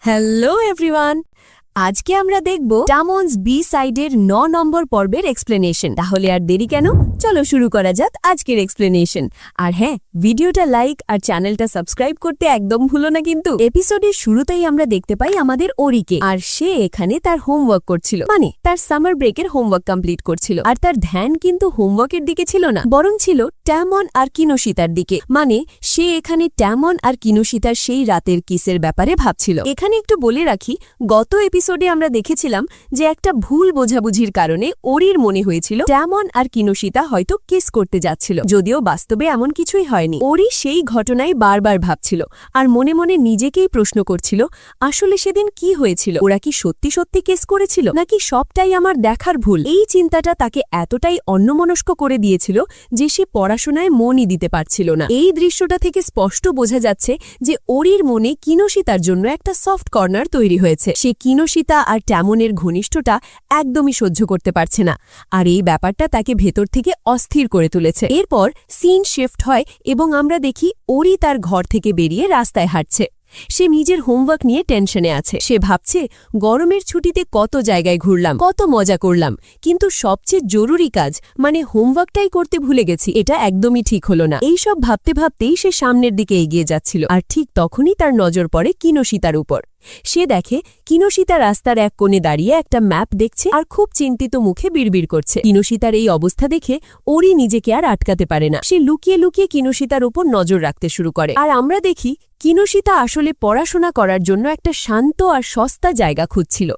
Hello everyone, আজকে আমরা দেখব টামন্স বি সাইডের ৯ নম্বর পর্বের এক্সপ্লেনেশন। তাহলে আর দেরি কেন, চলো শুরু করা যাক আজকের এক্সপ্লেনেশন। আর হ্যাঁ, ভিডিওটা লাইক আর চ্যানেলটা সাবস্ক্রাইব করতে একদম ভুলো না কিন্তু। এপিসোডের শুরুতেই আমরা দেখতে পাই আমাদের ওরিকে, আর সে এখানে তার হোমওয়ার্ক করছিল, মানে তার সামার ব্রেকের হোমওয়ার্ক কমপ্লিট করছিল। আর তার ধ্যান কিন্তু হোমওয়ার্কের দিকে ছিল না, বরং ছিল ট্যামন আর কিনোশিতার দিকে। মানে সে এখানে ট্যামন আর কিনোশিতার সেই রাতের কিসের ব্যাপারে ভাবছিল। এখানে একটু বলে রাখি, গত এপিসোডে আমরা দেখেছিলাম যে একটা ভুল বোঝাবুঝির কারণে ওরির মনে হয়েছিল ট্যামন আর কিনোশিতা হয়তো কিস করতে যাচ্ছিল, যদিও বাস্তবে এমন কিছুই হয়নি। ওরি সেই ঘটনায় বারবার ভাবছিল আর মনে মনে নিজেকেই প্রশ্ন করছিল, আসলে সেদিন কি হয়েছিল? ওরা কি সত্যি সত্যি কিস করেছিল, নাকি সবটাই আমার দেখার ভুল? এই চিন্তাটা তাকে এতটাই অন্যমনস্ক করে দিয়েছিল যে সে পড়াশোনায় মনই দিতে পারছিল না। এই দৃশ্যটা থেকে স্পষ্ট বোঝা যাচ্ছে যে ওরির মনে কিনোশিতার জন্য একটা সফট কর্নার তৈরি হয়েছে। সে কিনোশিতা আর ট্যামনের ঘনিষ্ঠটা একদমই সহ্য করতে পারছে না, আর এই ব্যাপারটা তাকে ভেতর থেকে অস্থির করে তুলেছে। এরপর সিন শিফট হয় এবং আমরা দেখি ওরি তার ঘর থেকে বেরিয়ে রাস্তায় হাঁটছে। সে নিজের হোমওয়ার্ক নিয়ে টেনশনে আছে। সে ভাবছে, গরমের ছুটিতে কত জায়গায় ঘুরলাম, কত মজা করলাম, কিন্তু সবচেয়ে জরুরি কাজ মানে হোমওয়ার্কটাই করতে ভুলে গেছি। এটা একদমই ঠিক হলো না। এইসব ভাবতে ভাবতেই সে সামনের দিকে এগিয়ে যাচ্ছিল, আর ঠিক তখনই তার নজর পড়ে কিনোশিতার উপর। সে দেখে কিনোশিতা রাস্তার এক কোণে দাঁড়িয়ে একটা ম্যাপ দেখছে আর খুব চিন্তিত মুখে বিড়বিড় করছে। কিনোশিতার এই অবস্থা দেখে ওরি নিজেকে আর আটকাতে পারে না। সে লুকিয়ে লুকিয়ে কিনোশিতার উপর নজর রাখতে শুরু করে, আর আমরা দেখি কিনোশিতা আসলে পড়াশোনা করার জন্য একটা শান্ত আর সস্তা জায়গা খুঁজছিল,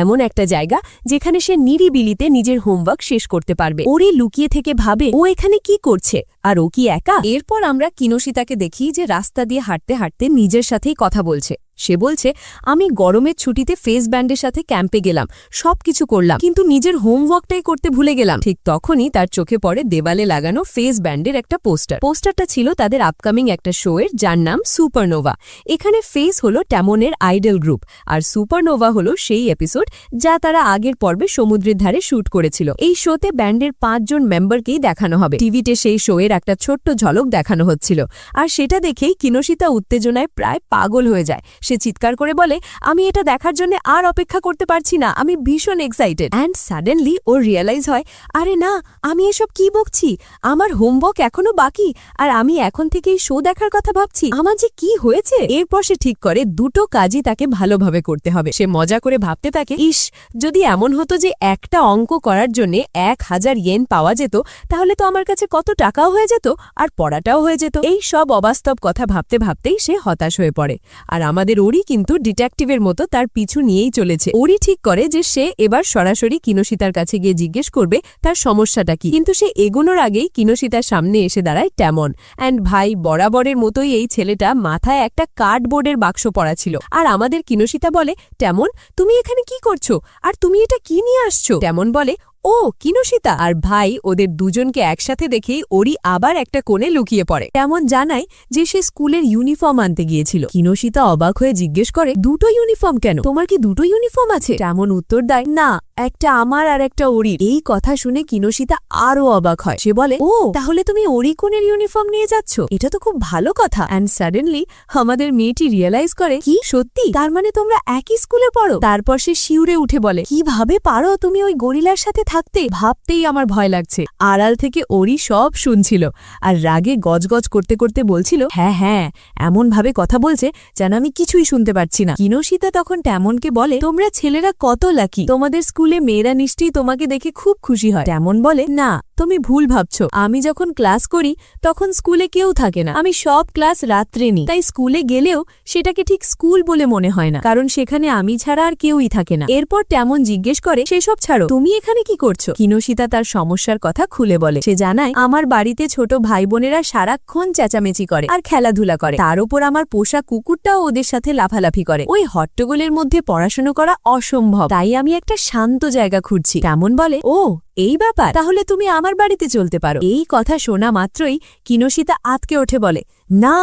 এমন একটা জায়গা যেখানে সে নিরিবিলিতে নিজের হোমওয়ার্ক শেষ করতে পারবে। ওরি লুকিয়ে থেকে ভাবে, ও এখানে কি করছে আর ও কি একা? এরপর আমরা কিনোশিতাকে দেখি যে রাস্তা দিয়ে হাঁটতে হাঁটতে নিজের সাথেই কথা বলছে। সে বলছে, আমি গরমের ছুটিতে ফেস ব্যান্ডের সাথে ক্যাম্পে গেলাম, সবকিছু করলাম, কিন্তু নিজের হোমওয়ার্কটাই করতে ভুলে গেলাম। ঠিক তখনই তার চোখে পড়ে দেওয়ালে লাগানো ফেস ব্যান্ডের একটা পোস্টারটা ছিল তাদের আপকামিং একটা শো এর, যার নাম সুপারনোভা। এখানে ফেস হলো ট্যামনের আইডল গ্রুপ, আর সুপারনোভা হলো সেই এপিসোড যা তারা আগের পর্বে সমুদ্রের ধারে শুট করেছিল। এই শোতে ব্যান্ডের 5 জন মেম্বারকেই দেখানো হবে। টিভিতে সেই শো এর একটা ছোট্ট ঝলক দেখানো হচ্ছিল, আর সেটা দেখেই কিনোশিতা উত্তেজনায় প্রায় পাগল হয়ে যায়। সে চিৎকার করে বলে, আমি এটা দেখার জন্য আর অপেক্ষা করতে পারছি না, আমি ভীষণ এক্সাইটেড। অ্যান্ড সাডেনলি ওর রিয়েলাইজ হয়, আরে না, আমি এসব কি বকছি, আমার হোমওয়ার্ক এখনো বাকি, আর আমি এখন থেকেই শো দেখার কথা ভাবছি, আমার যে কি হয়েছে। এরপর সে ঠিক করে দুটো কাজই তাকে ভালোভাবে করতে হবে। সে মজা করে ভাবতে থাকে, ইস, যদি এমন হতো যে একটা অঙ্ক করার জন্য 1000 ইয়েন পাওয়া যেত, তাহলে তো আমার কাছে কত টাকাও হয়ে যেত আর পড়াটাও হয়ে যেত। এই সব অবাস্তব কথা ভাবতে ভাবতেই সে হতাশ হয়ে পড়ে, আর আমাদের ওরি কিন্তু ডিটেকটিভের মতো তার পিছু নিয়েই চলেছে। ওরি ঠিক করে যে সে এবার সরাসরি কিনোশিতার কাছে গিয়ে জিজ্ঞেস করবে তার সমস্যাটা কি, কিন্তু সে এগোনোর আগেই কিনোশিতার সামনে এসে দাঁড়ায় ট্যামন। অ্যান্ড ভাই, বরাবরের মতোই এই ছেলেটা মাথায় একটা কার্ডবোর্ডের বাক্স পড়া ছিল। আর আমাদের কিনোশিতা বলে, ট্যামন, তুমি এখানে কি করছো, আর তুমি এটা কি নিয়ে আসছো? ট্যামন বলে, ও কিনোশিতা। আর ভাই, ওদের দুজনকে একসাথে দেখেই ওরি আবার একটা কোণে লুকিয়ে পড়ে। তেমন জানায় যে সে স্কুলের ইউনিফর্ম আনতে গিয়েছিল। কিনোশিতা অবাক হয়ে জিজ্ঞেস করে, দুটো ইউনিফর্ম কেন? তোমার কি দুটো ইউনিফর্ম আছে? তেমন উত্তর দেয়, না, একটা আমার আর একটা ওরির। এই কথা শুনে কিনোশিতা আরো অবাক হয়। সে বলে, ও, তাহলে তুমি ওরি কোণের ইউনিফর্ম নিয়ে যাচ্ছ, এটা তো খুব ভালো কথা। অ্যান্ড সাডেনলি আমাদের মেয়েটি রিয়েলাইজ করে, কি সত্যি? তার মানে তোমরা একই স্কুলে পড়ো? তারপর সে শিউরে উঠে বলে, কিভাবে পারো তুমি ওই গরিলার সাথে থাকতে? ভাবতেই আমার ভয় লাগছে। আড়াল থেকে ওরি সব শুনছিল আর রাগে গজগজ করতে করতে বলছিল, হ্যাঁ হ্যাঁ, এমন ভাবে কথা বলছে যেন আমি কিছুই শুনতে পাচ্ছি না। কিনোশিতা তখন ট্যামনকে বলে, তোমরা ছেলেরা কত লাকি, তোমাদের স্কুলে মেয়েরা নিশ্চয়ই তোমাকে দেখে খুব খুশি হয়। ট্যামন বলে, না, তুমি ভুল ভাবছো, আমি যখন ক্লাস করি তখন স্কুলে কেউ থাকে না, আমি সব ক্লাস রাত্রে নিই, তাই স্কুলে গেলেও সেটাকে ঠিক স্কুল বলে মনে হয় না, কারণ সেখানে আমি ছাড়া আর কেউই থাকে না। এরপর তেমন জিজ্ঞেস করে, সেসব ছাড়ো, তুমি এখানে কি করছো? কিনোশিতা তার সমস্যার কথা খুলে বলে। সে জানায়, আমার বাড়িতে ছোট ভাই বোনেরা সারাক্ষণ চেঁচামেচি করে আর খেলাধুলা করে, তার উপর আমার পোষা কুকুরটাও ওদের সাথে লাফালাফি করে। ওই হট্টগোলের মধ্যে পড়াশোনা করা অসম্ভব, তাই আমি একটা শান্ত জায়গা খুঁজছি। তেমন বলে, ও, এই ব্যাপার, তাহলে তুমি আমার বাড়িতে চলতে পারো। এই কথা শোনা মাত্রই কিনোশিতা আঁতকে ওঠে, বলে, না,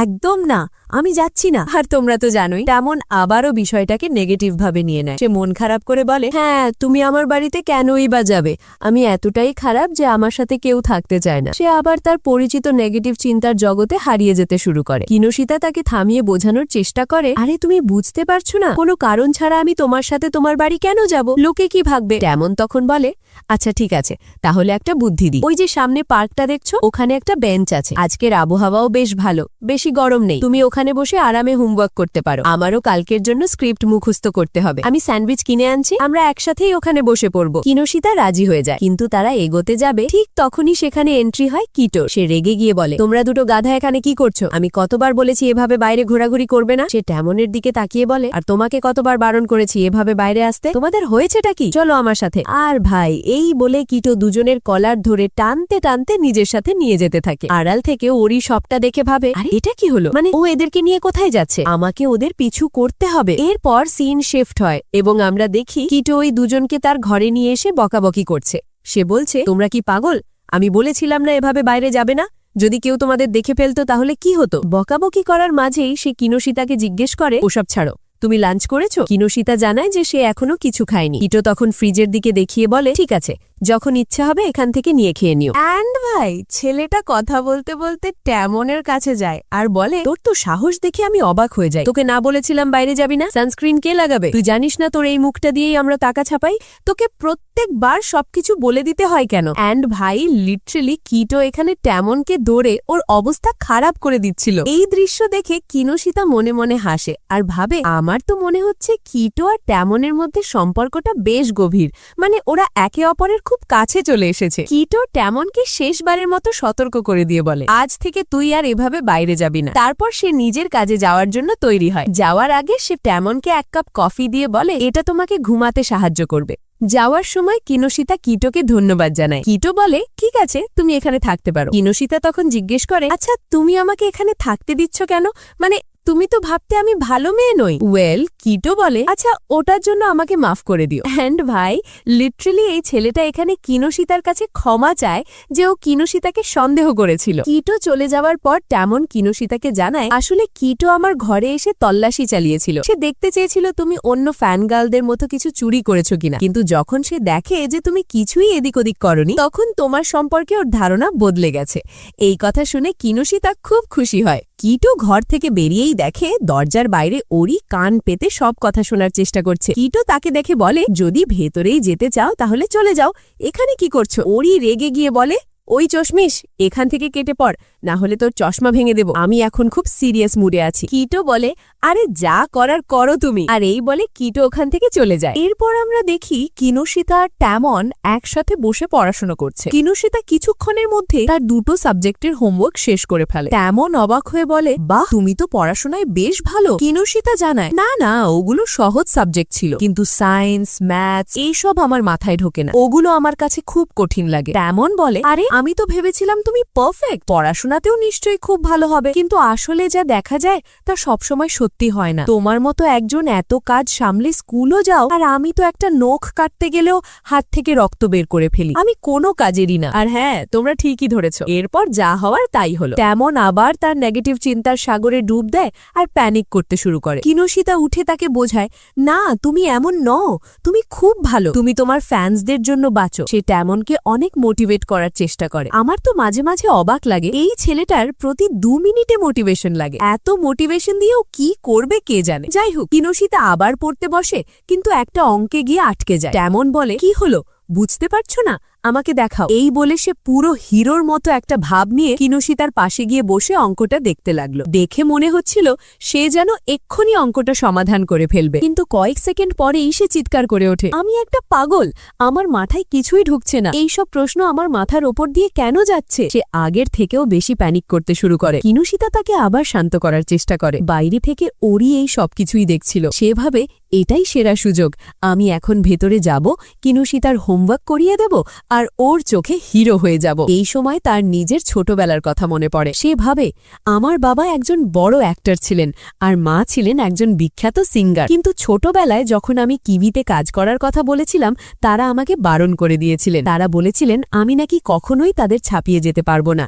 একদম না, আমি যাচ্ছি না। আর তোমরা তো জানোই তেমন আবারও বিষয়টাকে নেগেটিভ ভাবে নিয়ে নেয়। সে মন খারাপ করে বলে, হ্যাঁ তুমি আমার বাড়িতে কেনই বা যাবে, আমি এতটাই খারাপ যে আমার সাথে কেউ থাকতে চায় না। সে আবার তার পরিচিত নেগেটিভ চিন্তার জগতে হারিয়ে যেতে শুরু করে। কিনোশিতা তাকে থামিয়ে বোঝানোর চেষ্টা করে, আরে তুমি বুঝতে পারছো না, কোনো কারণ ছাড়া আমি তোমার সাথে তোমার বাড়ি কেন যাব, লোকে কি ভাববে। তেমন তখন বলে, আচ্ছা ঠিক আছে, তাহলে একটা বুদ্ধি দিই। ওই যে সামনে পার্কটা দেখছো, ওখানে একটা বেঞ্চ আছে, আজকের আবহাওয়াও বেশ ভালো, বেশি গরম নেই, তুমি ওখানে বসে আরামে হোমওয়ার্ক করতে পারো। আমারও কালকের জন্য স্ক্রিপ্ট মুখস্থ করতে হবে, আমি স্যান্ডউইচ কিনে আনছি, আমরা একসাথেই ওখানে বসে পড়বো। কিনোশিতা রাজি হয়ে যায়, কিন্তু তারা এগোতে যাবে ঠিক তখনই সেখানে এন্ট্রি হয় কিটো। সে রেগে গিয়ে বলে, তোমরা দুটো গাধা এখানে কি করছো, আমি কতবার বলেছি এভাবে বাইরে ঘোরাঘুরি করবে না। সে ট্যামনের দিকে তাকিয়ে বলে, আর তোমাকে কতবার বারণ করেছি এভাবে বাইরে আসতে, তোমাদের হয়েছেটা কি, চলো আমার সাথে। আর ভাই এই বলে কিটো দুজনের কলার ধরে টানতে টানতে নিজের সাথে নিয়ে যেতে থাকে। আড়াল থেকে ওরি সবটা দেখে ভাবে, আরে এটা কি হলো, মানে ও এদেরকে নিয়ে কোথায় যাচ্ছে, আমাকে ওদের পিছু করতে হবে। এরপর সিন শিফট হয় এবং আমরা দেখি কিটো ওই দুজনকে তার ঘরে নিয়ে এসে বকাবকি করছে। সে বলছে, তোমরা কি পাগল, আমি বলেছিলাম না এভাবে বাইরে যাবে না, যদি কেউ তোমাদের দেখে ফেলতো তাহলে কি হতো। বকাবকি করার মাঝেই সে কিনোশিতাকে জিজ্ঞেস করে, ওসব ছাড়ো, তুমি লাঞ্চ করেছো। কিনোশিতা জানায় যে সে এখনো কিছু খায়নি। কিটো তখন ফ্রিজের দিকে দেখিয়ে বলে, ঠিক আছে, যখন ইচ্ছা হবে এখান থেকে নিয়ে খেয়ে নিও। অ্যান্ড ভাই ছেলেটা কথা বলতে বলতে ট্যামনের কাছে যায় আর বলে, তোর তো সাহস দেখে আমি অবাক হয়ে যাই, তোকে না বলেছিলাম বাইরে যাবি না, সানস্ক্রিন কে লাগাবে, তুই জানিস না তোর এই মুখটা দিয়েই আমরা টাকা ছাপাই, তোকে প্রত্যেকবার সবকিছু বলে দিতে হয় কেন। অ্যান্ড ভাই লিটারেলি কিটো এখানে ট্যামনকে ধরে ওর অবস্থা খারাপ করে দিচ্ছিল। এই দৃশ্য দেখে কিনোশিতা মনে মনে হাসে আর ভাবে, আমার তো মনে হচ্ছে কিটো আর ট্যামনের মধ্যে সম্পর্কটা বেশ গভীর, মানে ওরা একে অপরের খুব কাছে চলে এসেছে। কিটো ট্যামনকে শেষবারের মতো সতর্ক করে দিয়ে বলে, আজ থেকে তুই আর এভাবে বাইরে যাবি না। তারপর সে নিজের কাজে যাওয়ার জন্য তৈরি হয়। যাওয়ার আগে সে ট্যামনকে এক কাপ কফি দিয়ে বলে, এটা তোমাকে ঘুমাতে সাহায্য করবে। যাওয়ার সময় কিনোশিতা কিটোকে ধন্যবাদ জানায়। কিটো বলে, ঠিক আছে, তুমি এখানে থাকতে পারো। কিনোশিতা তখন জিজ্ঞেস করে, আচ্ছা তুমি আমাকে এখানে থাকতে দিচ্ছ কেন, মানে তুমি তো ভাবতে আমি ভালো মেয়ে নই। ওয়েল, কিটো বলে, আচ্ছা ওটার জন্য আমাকে মাফ করে দিও। অ্যান্ড ভাই লিটারেলি এই ছেলেটা এখানে কিনোশিতার কাছে ক্ষমা চায় যে ও কিনোশিতাকে সন্দেহ করেছিল। কিটো চলে যাওয়ার পর ট্যামন কিনোশিতাকে জানায়, আসলে কিটো আমার ঘরে এসে তল্লাশি চালিয়েছিল, সে দেখতে চেয়েছিল তুমি অন্য ফ্যান গার্লদের মতো কিছু চুরি করেছো কিনা, কিন্তু যখন সে দেখে যে তুমি কিছুই এদিক ওদিক করনি, তখন তোমার সম্পর্কে ওর ধারণা বদলে গেছে। এই কথা শুনে কিনোশিতা খুব খুশি হয়। কিটো ঘর থেকে বেরিয়েই দেখে দরজার বাইরে ওরি কান পেতে সব কথা শোনার চেষ্টা করছে। কিটো তাকে দেখে বলে, যদি ভেতরেই যেতে চাও তাহলে চলে যাও, এখানে কি করছো। ওরি রেগে গিয়ে বলে, ওই চশমিশ, এখান থেকে কেটে পড়, না হলে তোর চশমা ভেঙে দেব, আমি এখন খুব সিরিয়াস মুডে আছি। কিটো বলে, আরে যা করার করো তুমি। আর এই বলে কিটো ওখান থেকে চলে যায়। এরপর আমরা দেখি কিনোশিতা আর ট্যামন একসাথে বসে পড়াশোনা করছে। কিনোশিতা কিছুক্ষণের মধ্যে তার দুটো সাবজেক্টের হোমওয়ার্ক শেষ করে ফেলে। ট্যামন অবাক হয়ে বলে, বাহ, তুমি তো পড়াশোনায় বেশ ভালো। কিনোশিতা জানায়, না না, ওগুলো সহজ সাবজেক্ট ছিল, কিন্তু সায়েন্স, ম্যাথস এইসব আমার মাথায় ঢোকে না, ওগুলো আমার কাছে খুব কঠিন লাগে। ট্যামন বলে, আরে আমি তো ভেবেছিলাম তুমি পারফেক্ট, পড়াশোনাতেও নিশ্চয়ই খুব ভালো হবে, কিন্তু আসলে যা দেখা যায় তা সবসময় সত্যি হয় না। তোমার মতো একজন এত কাজ সামলে স্কুলও যাও, আর আমি তো একটা নখ কাটতে গেলেও হাত থেকে রক্ত বের করে ফেলি, আমি কোনো কাজেরই না। আর হ্যাঁ, তোমরা ঠিকই ধরেছ। এরপর যা হওয়ার তাই হলো। তেমন আবার তার নেগেটিভ চিন্তার সাগরে ডুব দেয় আর প্যানিক করতে শুরু করে। কিনোশিতা উঠে তাকে বোঝায়, না তুমি এমন নও, তুমি খুব ভালো, তুমি তোমার ফ্যান্সদের জন্য বাঁচো। সে তেমনকে অনেক মোটিভেট করার চেষ্টা করে। আমার তো মাঝে মাঝে অবাক লাগে, এই ছেলেটার প্রতি 2 মিনিটে মোটিভেশন লাগে, এত মোটিভেশন দিয়েও কি করবে কে জানে। যাই হোক, কিনোশিতা আবার পড়তে বসে, কিন্তু একটা অঙ্কে গিয়ে আটকে যায়। তেমন বলে, কি হলো, বুঝতে পারছো না, আমাকে দেখাও। এই বলে সে পুরো হিরোর মতো একটা ভাব নিয়ে কিনোশিতার পাশে গিয়ে বসে অঙ্কটা দেখতে লাগলো। দেখে মনে হচ্ছিল সে যেন এক্ষুনি অঙ্কটা সমাধান করে ফেলবে, কিন্তু কয়েক সেকেন্ড পরেই সে চিৎকার করে ওঠে, আমি একটা পাগল, আমার মাথায় কিছুই ঢুকছে না, এইসব প্রশ্ন আমার মাথার ওপর দিয়ে কেন যাচ্ছে। সে আগের থেকেও বেশি প্যানিক করতে শুরু করে। কিনোশিতা তাকে আবার শান্ত করার চেষ্টা করে। বাইরে থেকে ওরি এই সবকিছুই দেখছিল। সে ভাবে এটাই সেরা সুযোগ। আমি এখন ভেতরে যাব, কিনুশিতার হোমওয়ার্ক করিয়ে দেব আর ওর চোখে হিরো হয়ে যাব। এই সময় তার নিজের ছোটবেলার কথা মনে পড়ে। সে ভাবে, আমার বাবা একজন বড় অ্যাক্টর ছিলেন আর মা ছিলেন একজন বিখ্যাত সিঙ্গার, কিন্তু ছোটবেলায় যখন আমি টিভিতে কাজ করার কথা বলেছিলাম তারা আমাকে বারণ করে দিয়েছিলেন। তারা বলেছিলেন আমি নাকি কখনোই তাদের ছাপিয়ে যেতে পারবো না।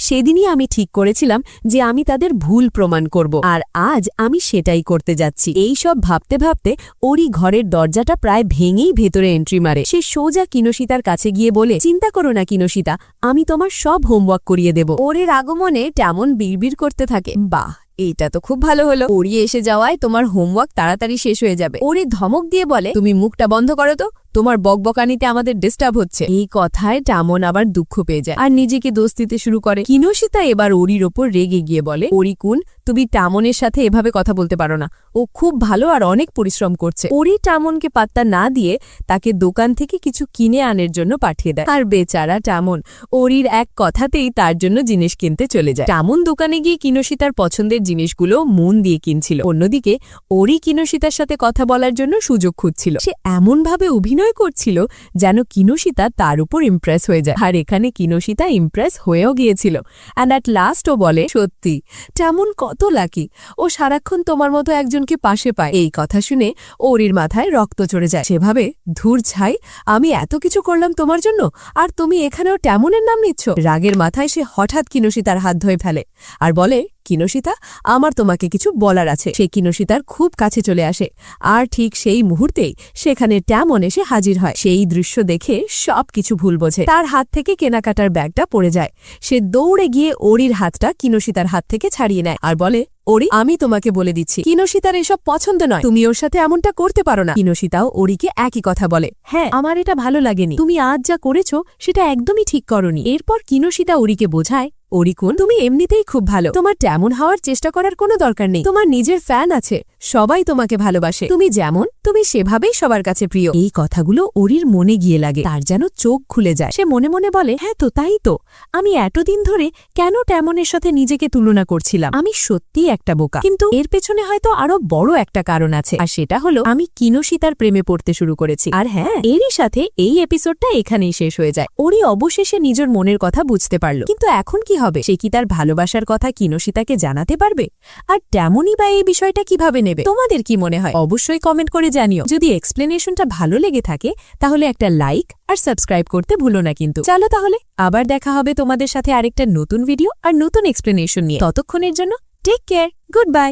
সেদিনই আমি ঠিক করেছিলাম যে আমি তাদের ভুল প্রমাণ করব, আর আজ আমি সেটাই করতে যাচ্ছি। এই সব ভাবতে ভাবতে ওরই ঘরের দরজাটা প্রায় ভেঙেই ভেতরে এন্ট্রি মারে। সে সোজা কিনুশিতার কাছে গিয়ে বলে, চিন্তা করো না কিনুশিতা, আমি তোমার সব হোমওয়ার্ক করিয়ে দেব। ওরের আগমনে তেমন বিড়বিড় করতে থাকে, বাহ এইটা তো খুব ভালো হলো, ওড়িয়ে এসে যাওয়ায় তোমার হোমওয়ার্ক তাড়াতাড়ি শেষ হয়ে যাবে। ওরে ধমক দিয়ে বলে, তুমি মুখটা বন্ধ করো তো, তোমার বকবকানিতে আমাদের ডিস্টার্ব হচ্ছে। এই কথায় টামন আবার দুঃখ পেয়ে যায় আর নিজেকে দোষ দিতে শুরু করে। কিনুশিতা এবার ওরির ওপর রেগে গিয়ে বলে, ওরিকুন তুমি টামনের সাথে এভাবে কথা বলতে পারো না, ও খুব ভালো আর অনেক পরিশ্রম করছে। ওরি টামনকে পাত্তা না দিয়ে তাকে দোকান থেকে কিছু কিনে আনার জন্য পাঠিয়ে দেয়। আর বেচারা টামন ওরির এক কথাতেই তার জন্য জিনিস কিনতে চলে যায়। টামন দোকানে গিয়ে কিনুশিতার পছন্দের জিনিসগুলো মন দিয়ে কিনছিল। অন্যদিকে ওরি কিনুশিতার সাথে কথা বলার জন্য সুযোগ খুঁজছিল। সে এমনভাবে অভিনয় করছিল যেন কিনুশিতা তার উপর ইমপ্রেস হয়ে যায়। আর এখানে কিনুশিতা ইমপ্রেস হয়েও গিয়েছিল। অ্যান্ড অ্যাট লাস্ট ও বলে, সত্যি তেমন কত লাকি, ও সারাক্ষণ তোমার মতো একজনকে পাশে পায়। এই কথা শুনে ওরির মাথায় রক্ত চড়ে যায়। সেভাবে, ধুর ছাই, আমি এত কিছু করলাম তোমার জন্য আর তুমি এখানেও তেমনের নাম নিচ্ছ। রাগের মাথায় সে হঠাৎ কিনুশিতার হাত ধরে ফেলে আর বলে, কিনুশিতা আমার তোমাকে কিছু বলার আছে। সে কিনুশিতার খুব কাছে চলে আসে আর ঠিক সেই মুহূর্তেই সেখানে ট্যামন এসে হাজির হয়। সেই দৃশ্য দেখে সবকিছু ভুল বোঝে। তার হাত থেকে কেনাকাটার ব্যাগটা পড়ে যায়। সে দৌড়ে গিয়ে ওরির হাতটা কিনুশিতার হাত থেকে ছাড়িয়ে নেয় আর বলে, ওরি আমি তোমাকে বলে দিচ্ছি কিনুশিতার এসব পছন্দ নয়, তুমি ওর সাথে এমনটা করতে পারো না। কিনুশিতাও ওরিকে একই কথা বলে, হ্যাঁ আমার এটা ভালো লাগেনি, তুমি আজ যা করেছো সেটা একদমই ঠিক করনি। এরপর কিনুশিতা ওরিকে বোঝায়, ওরিকুন তুমি এমনিতেই খুব ভালো, তোমার তেমন হওয়ার চেষ্টা করার কোনো দরকার নেই। তোমার নিজের ফ্যান আছে, সবাই তোমাকে ভালোবাসে, তুমি যেমন তুমি সেভাবেই সবার কাছে প্রিয়। এই কথাগুলো ওরির মনে গিয়ে লাগে, তার যেন চোখ খুলে যায়। সে মনে মনে বলে, হ্যাঁ তো তাই তো, আমি এতদিন ধরে কেন তেমনের সাথে নিজেকে তুলনা করছিলাম। আমি সত্যি একটা বোকা, কিন্তু এর পেছনে হয়তো আরো বড় একটা কারণ আছে, আর সেটা হলো আমি কিনুশিতার প্রেমে পড়তে শুরু করেছি। আর হ্যাঁ, এরই সাথে এই এপিসোডটা এখানেই শেষ হয়ে যায়। ওরি অবশেষে নিজের মনের কথা বুঝতে পারল, কিন্তু এখন কি হবে? সে কি তার ভালোবাসার কথা কিনুশিতাকে জানাতে পারবে? আর তেমনই বা এই বিষয়টা কিভাবে নেবে? তোমাদের কি মনে হয় অবশ্যই কমেন্ট করে জানিও। যদি এক্সপ্লেনেশনটা ভালো লেগে থাকে তাহলে একটা লাইক আর সাবস্ক্রাইব করতে ভুলো না কিন্তু। চলো তাহলে আবার দেখা হবে তোমাদের সাথে আরেকটা নতুন ভিডিও আর নতুন এক্সপ্লেনেশন নিয়ে। ততক্ষণের জন্য টেক কেয়ার, গুড বাই।